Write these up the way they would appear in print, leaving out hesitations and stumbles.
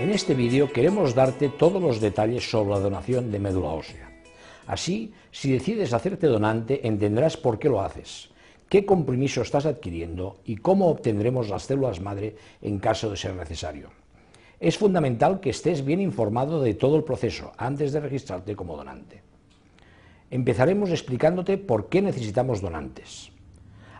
En este vídeo queremos darte todos los detalles sobre la donación de médula ósea. Así, si decides hacerte donante, entenderás por qué lo haces, qué compromiso estás adquiriendo y cómo obtendremos las células madre en caso de ser necesario. Es fundamental que estés bien informado de todo el proceso antes de registrarte como donante. Empezaremos explicándote por qué necesitamos donantes.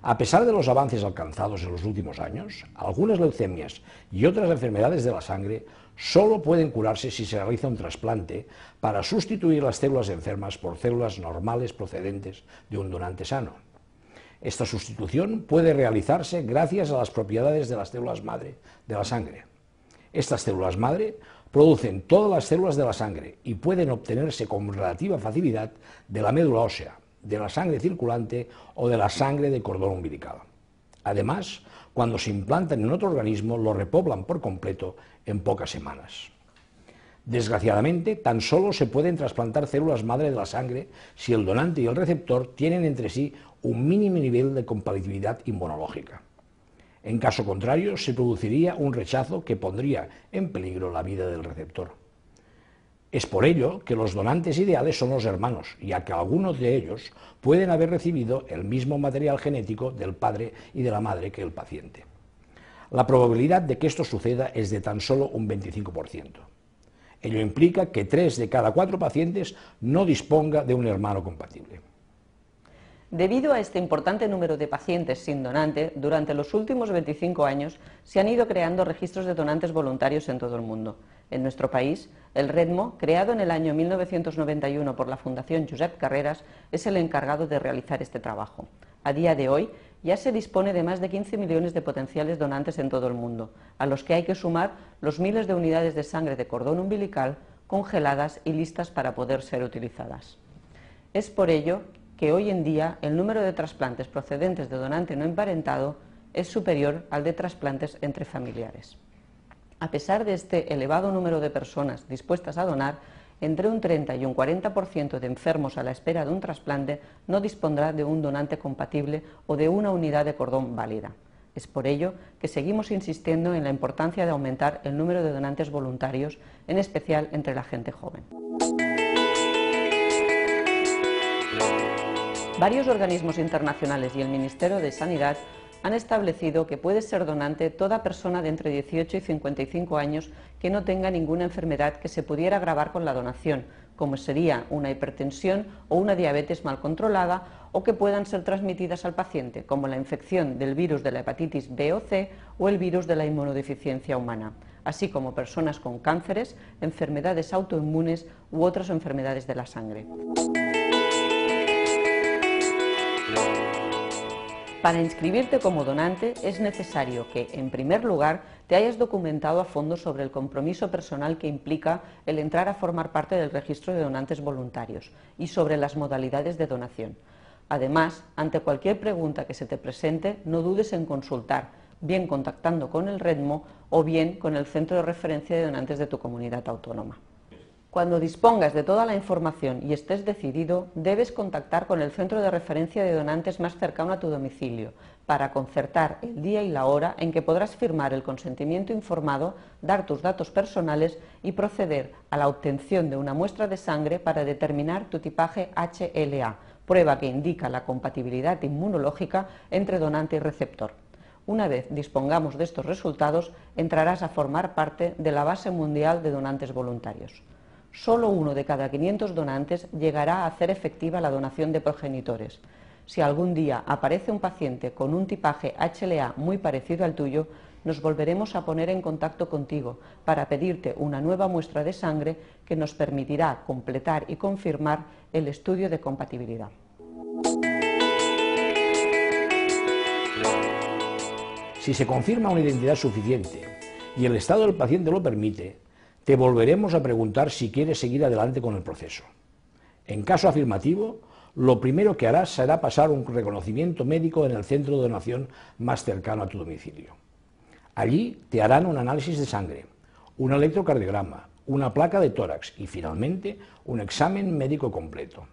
A pesar de los avances alcanzados en los últimos años, algunas leucemias y otras enfermedades de la sangre solo pueden curarse si se realiza un trasplante para sustituir las células enfermas por células normales procedentes de un donante sano. Esta sustitución puede realizarse gracias a las propiedades de las células madre de la sangre. Estas células madre producen todas las células de la sangre y pueden obtenerse con relativa facilidad de la médula ósea, de la sangre circulante o de la sangre de cordón umbilical. Además, cuando se implantan en otro organismo, lo repoblan por completo en pocas semanas. Desgraciadamente, tan solo se pueden trasplantar células madre de la sangre si el donante y el receptor tienen entre sí un mínimo nivel de compatibilidad inmunológica. En caso contrario, se produciría un rechazo que pondría en peligro la vida del receptor. Es por ello que los donantes ideales son los hermanos, ya que algunos de ellos pueden haber recibido el mismo material genético del padre y de la madre que el paciente. La probabilidad de que esto suceda es de tan solo un 25%. Ello implica que 3 de cada 4 pacientes no disponga de un hermano compatible. Debido a este importante número de pacientes sin donante, durante los últimos 25 años se han ido creando registros de donantes voluntarios en todo el mundo. En nuestro país, el REDMO, creado en el año 1991 por la Fundación Josep Carreras, es el encargado de realizar este trabajo. A día de hoy, ya se dispone de más de 15 millones de potenciales donantes en todo el mundo, a los que hay que sumar los miles de unidades de sangre de cordón umbilical congeladas y listas para poder ser utilizadas. Es por ello que hoy en día el número de trasplantes procedentes de donante no emparentado es superior al de trasplantes entre familiares. A pesar de este elevado número de personas dispuestas a donar, entre un 30 y un 40% de enfermos a la espera de un trasplante no dispondrá de un donante compatible o de una unidad de cordón válida. Es por ello que seguimos insistiendo en la importancia de aumentar el número de donantes voluntarios, en especial entre la gente joven. Varios organismos internacionales y el Ministerio de Sanidad han establecido que puede ser donante toda persona de entre 18 y 55 años que no tenga ninguna enfermedad que se pudiera agravar con la donación, como sería una hipertensión o una diabetes mal controlada, o que puedan ser transmitidas al paciente, como la infección del virus de la hepatitis B o C o el virus de la inmunodeficiencia humana, así como personas con cánceres, enfermedades autoinmunes u otras enfermedades de la sangre. Para inscribirte como donante es necesario que, en primer lugar, te hayas documentado a fondo sobre el compromiso personal que implica el entrar a formar parte del registro de donantes voluntarios y sobre las modalidades de donación. Además, ante cualquier pregunta que se te presente, no dudes en consultar, bien contactando con el REDMO o bien con el Centro de Referencia de Donantes de tu comunidad autónoma. Cuando dispongas de toda la información y estés decidido, debes contactar con el centro de referencia de donantes más cercano a tu domicilio para concertar el día y la hora en que podrás firmar el consentimiento informado, dar tus datos personales y proceder a la obtención de una muestra de sangre para determinar tu tipaje HLA, prueba que indica la compatibilidad inmunológica entre donante y receptor. Una vez dispongamos de estos resultados, entrarás a formar parte de la base mundial de donantes voluntarios. Solo 1 de cada 500 donantes llegará a hacer efectiva la donación de progenitores. Si algún día aparece un paciente con un tipaje HLA muy parecido al tuyo, nos volveremos a poner en contacto contigo para pedirte una nueva muestra de sangre que nos permitirá completar y confirmar el estudio de compatibilidad. Si se confirma una identidad suficiente y el estado del paciente lo permite, te volveremos a preguntar si quieres seguir adelante con el proceso. En caso afirmativo, lo primero que harás será pasar un reconocimiento médico en el centro de donación más cercano a tu domicilio. Allí te harán un análisis de sangre, un electrocardiograma, una placa de tórax y, finalmente, un examen médico completo.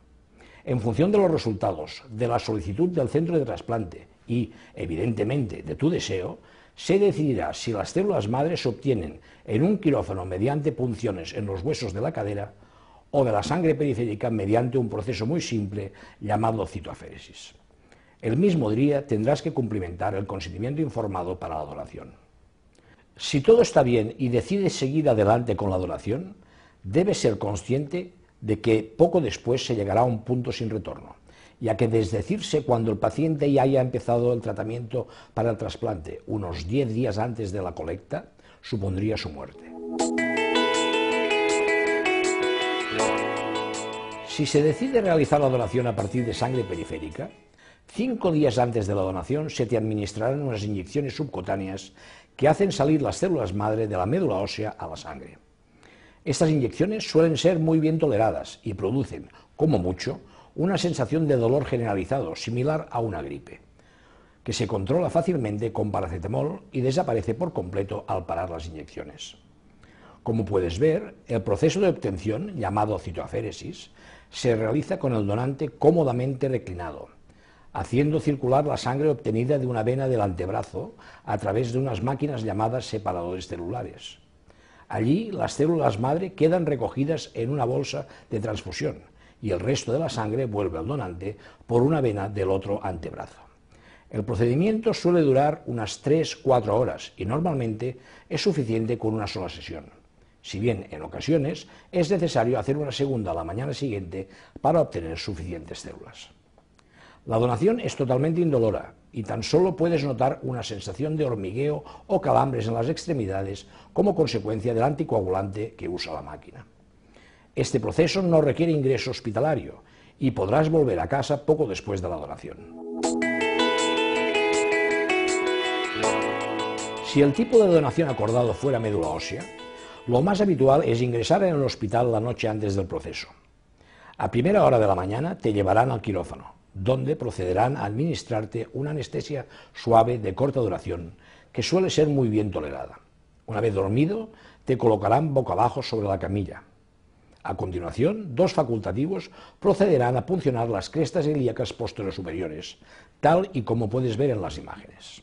En función de los resultados, de la solicitud del centro de trasplante y, evidentemente, de tu deseo, Se decidirá si las células madre se obtienen en un quirófano mediante punciones en los huesos de la cadera o de la sangre periférica mediante un proceso muy simple llamado citoaféresis. El mismo día tendrás que cumplimentar el consentimiento informado para la donación. Si todo está bien y decides seguir adelante con la donación, debes ser consciente de que poco después se llegará a un punto sin retorno, ya que desdecirse cuando el paciente ya haya empezado el tratamiento para el trasplante unos 10 días antes de la colecta supondría su muerte. Si se decide realizar la donación a partir de sangre periférica, 5 días antes de la donación se te administrarán unas inyecciones subcutáneas que hacen salir las células madre de la médula ósea a la sangre. Estas inyecciones suelen ser muy bien toleradas y producen, como mucho, una sensación de dolor generalizado, similar a una gripe, que se controla fácilmente con paracetamol y desaparece por completo al parar las inyecciones. Como puedes ver, el proceso de obtención, llamado citoaféresis, se realiza con el donante cómodamente reclinado, haciendo circular la sangre obtenida de una vena del antebrazo a través de unas máquinas llamadas separadores celulares. Allí las células madre quedan recogidas en una bolsa de transfusión y el resto de la sangre vuelve al donante por una vena del otro antebrazo. El procedimiento suele durar unas 3-4 horas y normalmente es suficiente con una sola sesión, si bien en ocasiones es necesario hacer una segunda a la mañana siguiente para obtener suficientes células. La donación es totalmente indolora y tan solo puedes notar una sensación de hormigueo o calambres en las extremidades como consecuencia del anticoagulante que usa la máquina. Este proceso no requiere ingreso hospitalario y podrás volver a casa poco después de la donación. Si el tipo de donación acordado fuera médula ósea, lo más habitual es ingresar en el hospital la noche antes del proceso. A primera hora de la mañana te llevarán al quirófano, donde procederán a administrarte una anestesia suave de corta duración, que suele ser muy bien tolerada. Una vez dormido, te colocarán boca abajo sobre la camilla. A continuación, 2 facultativos procederán a puncionar las crestas ilíacas posterior-superiores, tal y como puedes ver en las imágenes.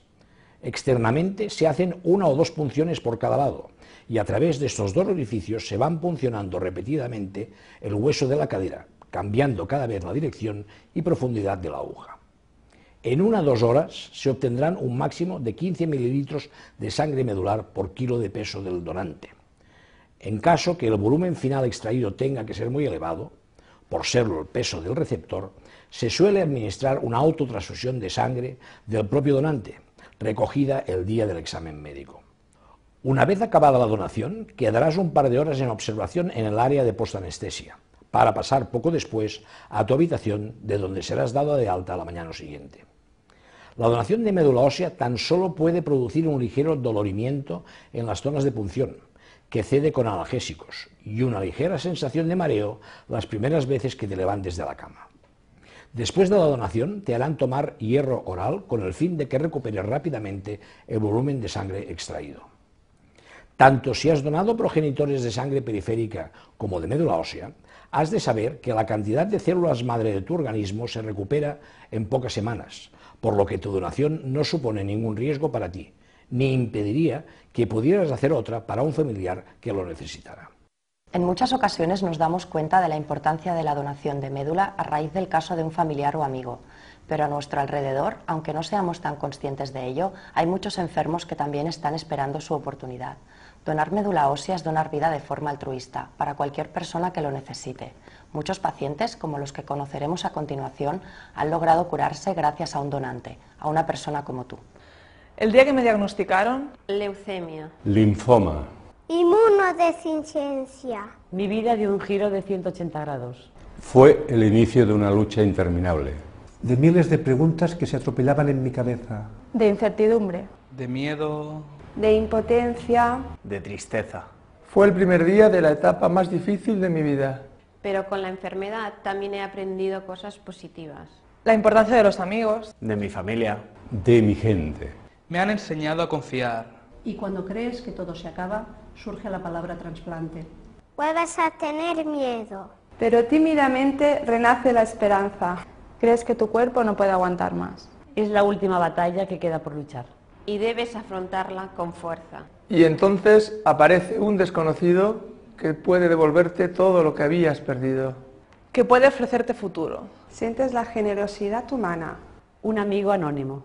Externamente se hacen 1 o 2 punciones por cada lado, y a través de estos 2 orificios se van puncionando repetidamente el hueso de la cadera, cambiando cada vez la dirección y profundidad de la aguja. En 1 a 2 horas se obtendrán un máximo de 15 mililitros de sangre medular por kilo de peso del donante. En caso que el volumen final extraído tenga que ser muy elevado, por serlo el peso del receptor, se suele administrar una autotransfusión de sangre del propio donante, recogida el día del examen médico. Una vez acabada la donación, quedarás un par de horas en observación en el área de postanestesia, para pasar poco después a tu habitación, de donde serás dado de alta a la mañana siguiente. La donación de médula ósea tan solo puede producir un ligero dolorimiento en las zonas de punción, que cede con analgésicos, y una ligera sensación de mareo las primeras veces que te levantes de la cama. Después de la donación te harán tomar hierro oral con el fin de que recuperes rápidamente el volumen de sangre extraído. Tanto si has donado progenitores de sangre periférica como de médula ósea, has de saber que la cantidad de células madre de tu organismo se recupera en pocas semanas, por lo que tu donación no supone ningún riesgo para ti, ni impediría que pudieras hacer otra para un familiar que lo necesitara. En muchas ocasiones nos damos cuenta de la importancia de la donación de médula a raíz del caso de un familiar o amigo, pero a nuestro alrededor, aunque no seamos tan conscientes de ello, hay muchos enfermos que también están esperando su oportunidad. Donar médula ósea es donar vida de forma altruista, para cualquier persona que lo necesite. Muchos pacientes, como los que conoceremos a continuación, han logrado curarse gracias a un donante, a una persona como tú. El día que me diagnosticaron, leucemia, linfoma, inmunodeficiencia. Mi vida dio un giro de 180 grados. fue el inicio de una lucha interminable. De miles de preguntas que se atropellaban en mi cabeza. De incertidumbre. De miedo. De impotencia. De tristeza. Fue el primer día de la etapa más difícil de mi vida. Pero con la enfermedad también he aprendido cosas positivas. La importancia de los amigos. De mi familia. De mi gente. Me han enseñado a confiar. Y cuando crees que todo se acaba, surge la palabra trasplante. Vuelves a tener miedo. Pero tímidamente renace la esperanza. Crees que tu cuerpo no puede aguantar más. Es la última batalla que queda por luchar. y debes afrontarla con fuerza. Y entonces aparece un desconocido que puede devolverte todo lo que habías perdido. Que puede ofrecerte futuro. Sientes la generosidad humana. Un amigo anónimo.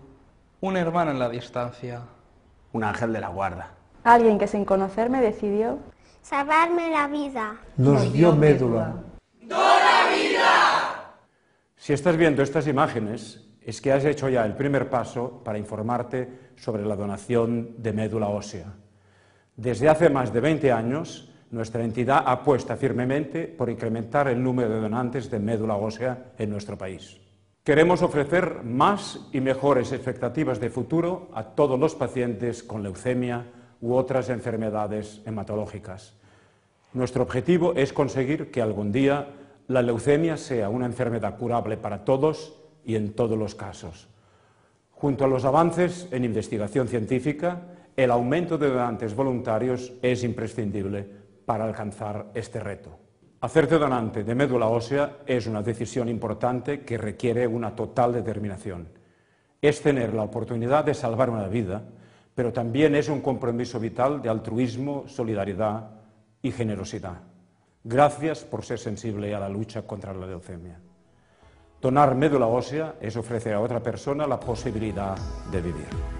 Un hermano en la distancia. Un ángel de la guarda. Alguien que sin conocerme decidió salvarme la vida. Nos dio médula. ¡Dona vida! Si estás viendo estas imágenes, es que has hecho ya el primer paso para informarte sobre la donación de médula ósea. Desde hace más de 20 años, nuestra entidad apuesta firmemente por incrementar el número de donantes de médula ósea en nuestro país. Queremos ofrecer más y mejores expectativas de futuro a todos los pacientes con leucemia u otras enfermedades hematológicas. Nuestro objetivo es conseguir que algún día la leucemia sea una enfermedad curable para todos y en todos los casos. Junto a los avances en investigación científica, el aumento de donantes voluntarios es imprescindible para alcanzar este reto. Hacerte donante de médula ósea es una decisión importante que requiere una total determinación. Es tener la oportunidad de salvar una vida, pero también es un compromiso vital de altruismo, solidaridad y generosidad. Gracias por ser sensible a la lucha contra la leucemia. Donar médula ósea es ofrecer a otra persona la posibilidad de vivir.